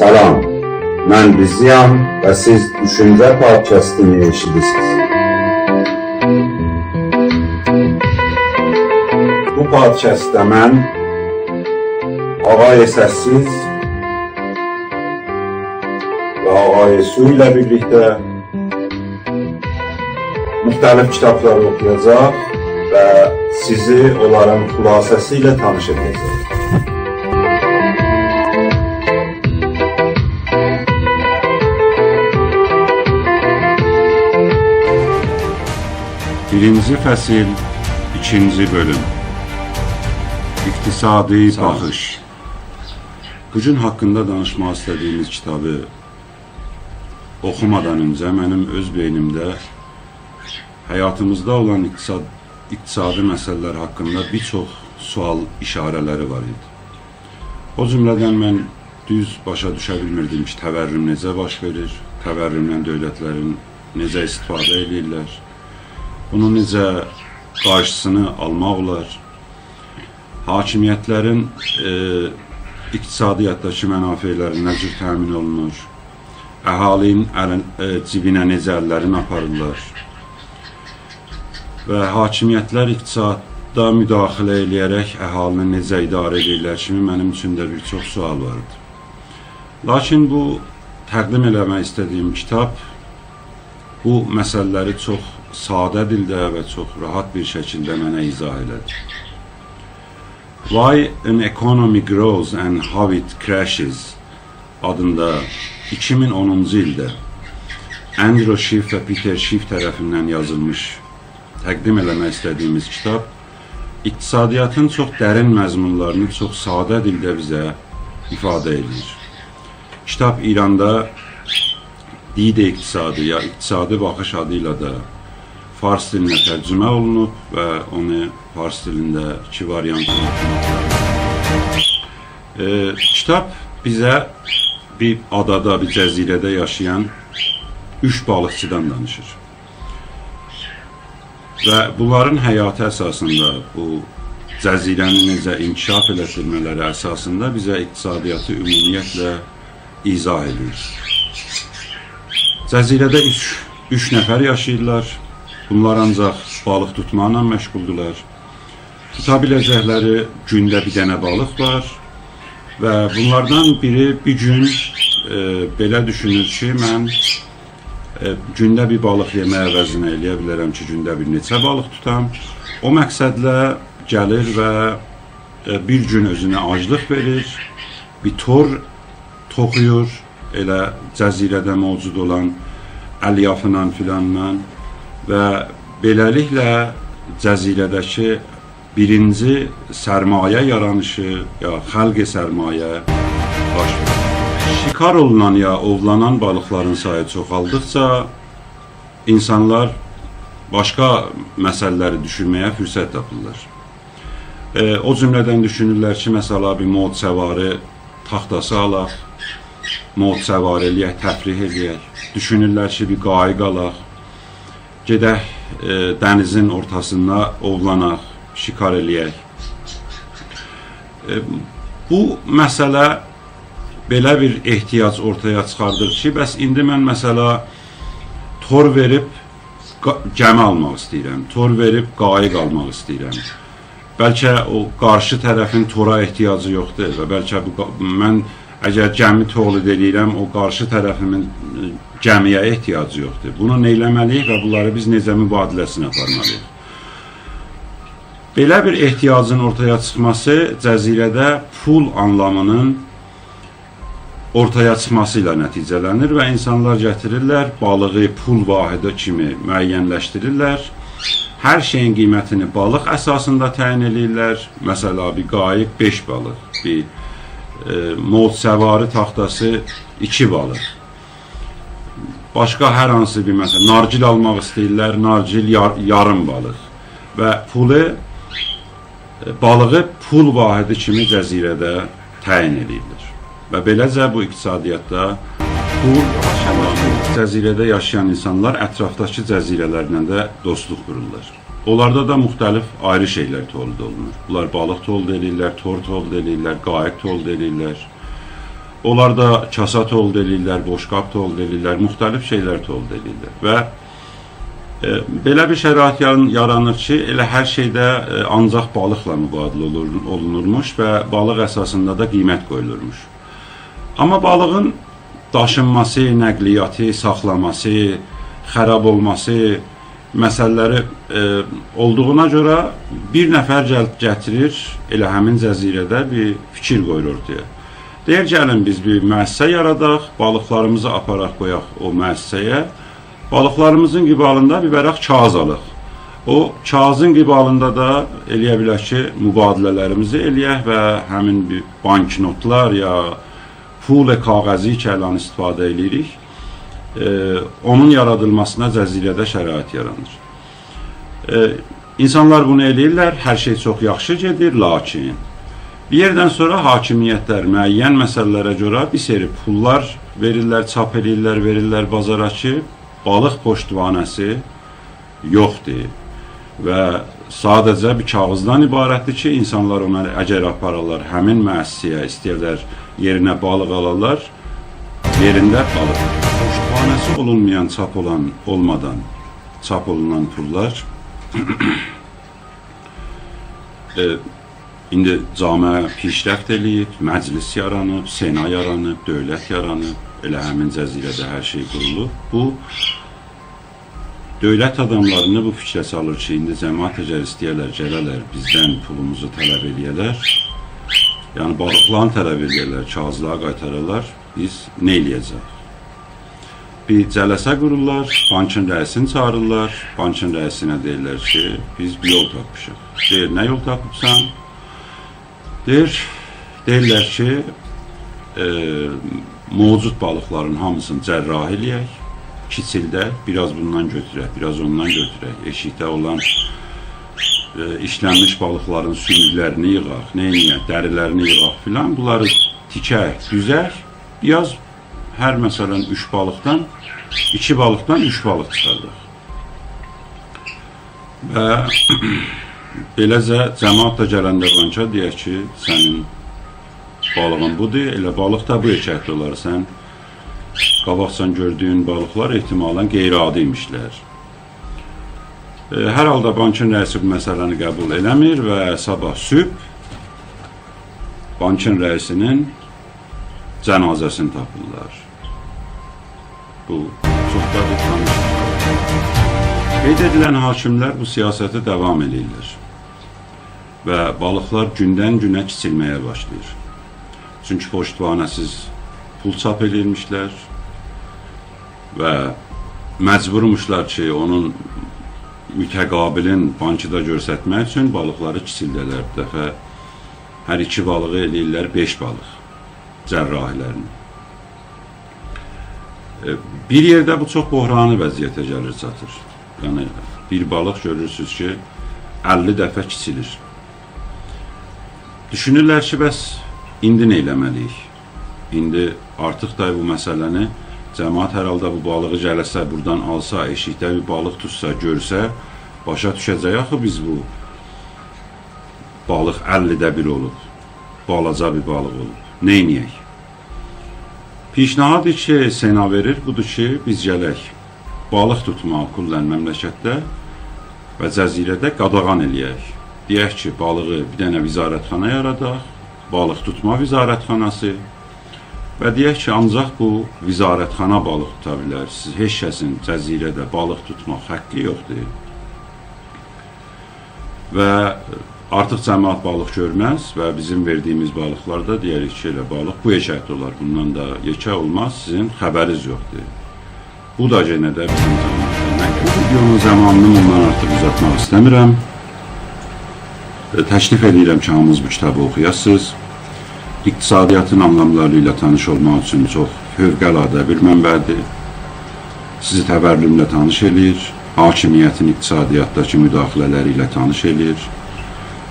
Salam, mən Biziyam və siz Düşüncə Podkastını eşidirsiniz. Bu podkastda mən Ağay Səssiz və Ağay Su ilə birlikdə müxtəlif kitabları oxuyacaq və sizi onların xülasəsi ilə tanış edəcək. Birinci fəsil, ikinci bölüm. İqtisadi baxış. Bugün haqqında danışmaq istədiyimiz kitabı oxumadan öncə mənim öz beynimdə həyatımızda olan iqtisadi məsələlər haqqında bir çox sual işarələri var idi. O cümlədən mən düz başa düşə bilmirdim ki, təvərrüm necə baş verir, təvərrümdən dövlətlərin necə istifadə edirlər, bunun necə qarşısını almaq olar, hakimiyyətlərin iqtisadiyyatdakı mənafeləri nə cür təmin olunur, əhalinin cibinə necə əllərini aparırlar və hakimiyyətlər iqtisadda müdaxilə eləyərək əhalini necə idarə edirlər kimi mənim üçün də bir çox sual vardı. Lakin bu təqdim eləmək istədiyim kitab bu məsələləri çox sadə dildə və çox rahat bir şəkildə mənə izah elədi. Why an Economy Grows and How It Crashes adında 2010-cu ildə Andrew Schiff və Peter Schiff tərəfindən yazılmış, təqdim eləmək istədiyimiz kitab iqtisadiyyatın çox dərin məzmunlarını çox sadə dildə bizə ifadə edir. Kitab İranda Dide iqtisadi ya iqtisadi baxış adıyla da fars dilinə tərcümə olunub və onu fars dilində 2 variantını kitab bizə bir adada, bir cəzirədə yaşayan 3 balıqçıdan danışır. Və bunların həyatı əsasında, bu cəzirəni necə inkişaf elətdirmələri əsasında bizə iqtisadiyyatı ümumiyyətlə izah edir. Cəzirədə 3 nəfər yaşayırlar. Bunlar ancaq balıq tutmaqla məşğuldurlar. Tuta biləcəkləri gündə bir dənə balıq var və bunlardan biri bir gün belə düşünür ki, mən gündə bir balıq yemək əvəzinə eləyə bilərəm ki, gündə bir neçə balıq tutam. O məqsədlə gəlir və bir gün özünə aclıq verir, bir tor toxuyur, elə cəzirədə mövcud olan əlyafla filanla və beləliklə cəzirədəki birinci sərmayə yaranışı ya xəlqi sərmayə baş verir. Şikar olunan ya ovlanan balıqların sayı çoxaldıqca insanlar başqa məsələləri düşünməyə fürsət tapırlar. O cümlədən düşünürlər ki, məsəla bir mod səvarı taxtası alaq, mod səvar eləyək, təfrih eləyək. Düşünürlər ki, bir qayıq alaq, gedək dənizin ortasında ovlanaq, şikar eləyək. Bu məsələ belə bir ehtiyac ortaya çıxardır ki, bəs indi mən məsələ tor verib gəmi almaq istəyirəm, tor verib qayıq almaq istəyirəm. Bəlkə o qarşı tərəfin tora ehtiyacı yoxdur və bəlkə mən əgər gəmi tolid edirəm, o qarşı tərəfimin gəmiyə ehtiyacı yoxdur. Bunu neyləməliyik və bunları biz necə mübadiləsini aparmalıyıq? Belə bir ehtiyacın ortaya çıxması cəzirədə pul anlamının ortaya çıxması ilə nəticələnir və insanlar gətirirlər, balığı pul vahidi kimi müəyyənləşdirirlər. Hər şeyin qiymətini balıq əsasında təyin edirlər. Məsələ, bir qayıq 5 balıq, bir mod səvarı taxtası 2 balıq. Başqa hər hansı bir məsələ, nargil almaq istəyirlər, nargil yarım balıq və balığı pul vahidi kimi cəzirədə təyin edirlər. Və beləcə bu iqtisadiyyatda pul cəzirədə yaşayan insanlar ətrafdakı cəzirələrlə də dostluq qururlar. Onlarda da müxtəlif ayrı şeylər tolid olunur. Bunlar balıq tolid edirlər, tor tolid edirlər, qayıq tolid edirlər. onlar da kasa tolid edirlər, boşqab tolid edirlər, müxtəlif şeylər tolid edirlər və belə bir şərait yaranır ki, elə hər şeydə ancaq balıqla mübadilə olunurmuş və balıq əsasında da qiymət qoyulurmuş. Amma balığın daşınması, nəqliyyatı, saxlaması, xərab olması məsələləri olduğuna görə bir nəfər gətirir, elə həmin cəzirədə bir fikir qoyur ortaya. Deyir, gəlin biz bir müəssisə yaradaq, balıqlarımızı aparaq qoyaq o müəssisəyə, balıqlarımızın qibalında bir bərək kağız alıq. O kağızın qibalında da eləyə bilər ki, mübadilələrimizi eləyək və həmin bir banknotlar ya pul kağəzi kəllan istifadə edirik. Onun yaradılmasına cəzirədə şərait yaranır. İnsanlar bunu eləyirlər, hər şey çox yaxşı gedir, lakin bir yerdən sonra hakimiyyətlər müəyyən məsələlərə görə bir seri pullar verirlər, çap edirlər, verirlər bazara ki, balıq poştvanəsi yoxdur və sadəcə bir kağızdan ibarətdir ki, insanlar ona əgər apararlar həmin müəssisəyə, istəyirlər yerinə balıq alarlar, yerində balıq. Poştvanəsi olunmayan, olmadan çap olunan pullar indi camiə pişrəft eləyib, məclis yaranıb, sena yaranıb, dövlət yaranıb, elə həmin cəzirədə hər şey qurulub. Bu, dövlət adamlarını bu fikrə salır ki, indi cəmaət əgər istəyərlər, gələrlər, bizdən pulumuzu tələb eləyərlər, yəni balıqlarını tələb eləyərlər, kağızları qaytarırlar, biz nə eləyəcək? Bir cələsə qururlar, bankın rəisini çağırırlar, bankın rəisinə deyirlər ki, biz bir yol tapmışıq. Deyir, nə yol tapıbsan? Deyirlər ki, mövcud balıqların hamısını cərrah eləyək, kiçildə biraz bundan götürək, biraz ondan götürək, eşikdə olan işlənmiş balıqların sümüklərini yığaq, neyniyək, dərilərini yığaq filan, bunları tikək, düzək, biraz hər məsələn 2 balıqdan 3 balıq çıxardıq. Və beləcə cəmaat da gələndə banka deyək ki, sənin balığın budur, elə balıq da bu erkəkli olar. Sən qabaqcan gördüyün balıqlar ehtimalən qeyri-adi imişlər. Hər halda bankın rəisi bu məsələni qəbul eləmir və sabah sübh bankın rəisinin cənazəsini tapırlar. Bu çox da bir tanışdır. Qeyd edilən hakimlər bu siyasəti davam edirlər və balıqlar gündən günə kiçilməyə başlayır. Çünki poştvanəsiz pul çap edilmişlər və məcburmuşlar ki, onun mütəqabilin bankada göstərmək üçün balıqları kiçildələr. Bir dəfə hər 2 balığı eləyirlər 5 balıq cərrahilərini. Bir yerdə bu çox bohrani vəziyyətə gəlir çatır. Yəni, bir balıq görürsünüz ki, 50 dəfə kiçilir. Düşünürlər ki, bəs indi nə eləməliyik? İndi artıq da bu məsələni cəmaət hər halda bu balığı gələsə, buradan alsa, eşikdə bir balıq tutsa, görsə, başa düşəcək axı biz bu balıq 50-də 1 olub, balaca bir balıq olub. Neyniyək? Pişnahadır ki, sena verir, budur ki, biz gələk balıq tutmağı kullən məmləkətdə və cəzirədə qadağan eləyək. Deyək ki, balığı bir dənə vizarətxana yaradaq, balıq tutma vizarətxanası və deyək ki, ancaq bu vizarətxana balıq tuta bilər. Siz heç kəsin cəzirədə balıq tutmaq haqqı yoxdur. Və artıq cəmaət balıq görməz və bizim verdiyimiz balıqlarda deyərik ki, elə balıq bu yekəkdə olar, bundan da yekə olmaz, sizin xəbəriz yoxdur. Bu da yenə də bizim cəmaətdən. Bu videonun zamanını bundan artıq uzatmaq istəmirəm. Təklif edirəm ki, hamınız bu kitabı oxuyasınız. İqtisadiyyatın anlamları ilə tanış olmaq üçün çox fövqəladə bir mənbədir. Sizi təvəllümlə tanış edir, hakimiyyətin iqtisadiyyatdakı müdaxilələri ilə tanış edir,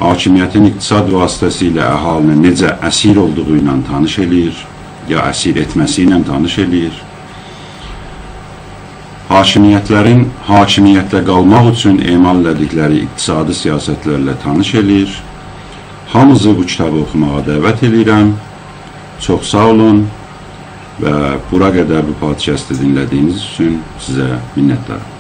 hakimiyyətin iqtisad vasitəsilə əhalinin necə əsir olduğu ilə tanış edir, ya əsir etməsi ilə tanış edir. Hakimiyyətlərin hakimiyyətdə qalmaq üçün emal edildikləri iqtisadi siyasətlərlə tanış edir. Hamınızı bu kitabı oxumağa dəvət edirəm Çox sağ olun və bura qədər bu podkastı dinlədiyiniz üçün sizə minnətdaram.